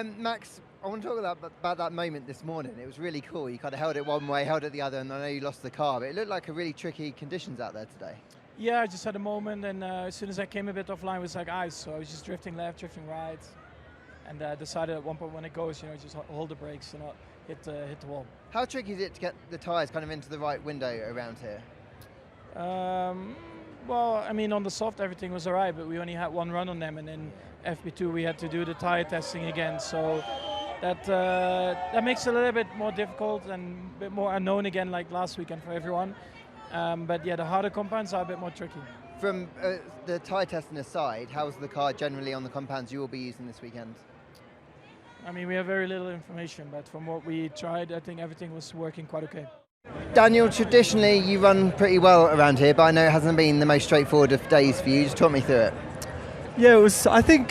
Max, I want to talk about that moment this morning. It was really cool. You kind of held it one way, held it the other, and I know you lost the car, but it looked like a really tricky conditions out there today. Yeah, I just had a moment, and as soon as I came a bit offline, it was like ice. So I was just drifting left, drifting right, and decided at one point when it goes, just hold the brakes and not hit the wall. How tricky is it to get the tyres kind of into the right window around here? Well, I mean, on the soft everything was alright, but we only had one run on them, and in FP2 we had to do the tire testing again. So that makes it a little bit more difficult and a bit more unknown again, like last weekend for everyone. But yeah, the harder compounds are a bit more tricky. From the tyre testing aside, how's the car generally on the compounds you will be using this weekend? I mean, we have very little information, but from what we tried, I think everything was working quite okay. Daniel, traditionally you run pretty well around here, but I know it hasn't been the most straightforward of days for you. Just talk me through it. Yeah, it was. I think.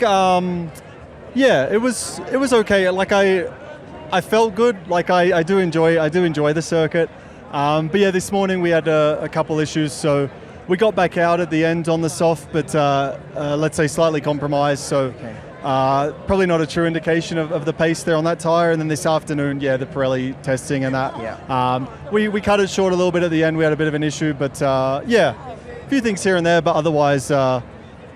It was okay. Like I felt good. Like I do enjoy the circuit. But yeah, this morning we had a couple issues, so we got back out at the end on the soft, but let's say slightly compromised. So. Okay. Probably not a true indication of the pace there on that tyre. And then this afternoon, yeah, the Pirelli testing and that. Yeah. We cut it short a little bit at the end. We had a bit of an issue, but yeah, a few things here and there, but otherwise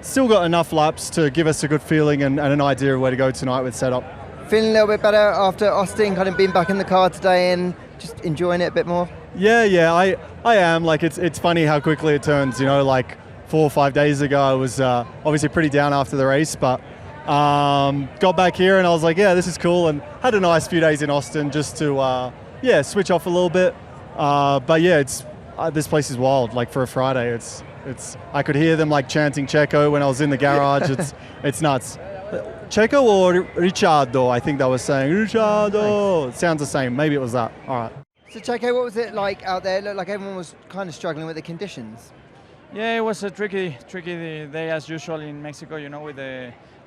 still got enough laps to give us a good feeling and an idea of where to go tonight with setup. Feeling a little bit better after Austin, kind of being back in the car today and just enjoying it a bit more? Yeah, I am. Like it's funny how quickly it turns, like 4 or 5 days ago I was obviously pretty down after the race, but got back here and I was like, yeah, this is cool, and had a nice few days in Austin just to switch off a little bit. But yeah, it's this place is wild. Like for a Friday, it's I could hear them like chanting Checo when I was in the garage. It's nuts. Checo or Ricciardo? I think they were saying Ricciardo. It sounds the same. Maybe it was that. All right. So Checo, what was it like out there? It looked like everyone was kind of struggling with the conditions. Yeah, it was a tricky day as usual in Mexico.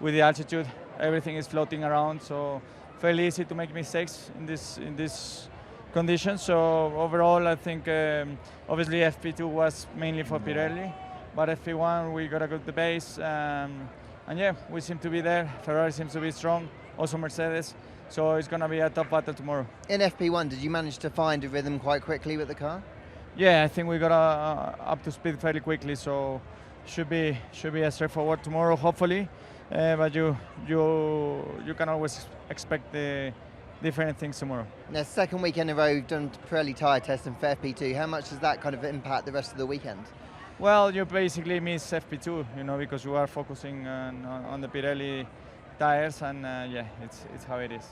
With the altitude, everything is floating around, so fairly easy to make mistakes in this condition. So overall, I think obviously FP2 was mainly for Pirelli, but FP1 we got a good base, and yeah, we seem to be there. Ferrari seems to be strong, also Mercedes. So it's going to be a tough battle tomorrow. In FP1, did you manage to find a rhythm quite quickly with the car? Yeah, I think we got up to speed fairly quickly, so should be a straightforward tomorrow, hopefully. But you can always expect the different things tomorrow. Now, second weekend in a row, you've done Pirelli tyre testing for FP2. How much does that kind of impact the rest of the weekend? Well, you basically miss FP2, because you are focusing on the Pirelli tires, and yeah, it's how it is.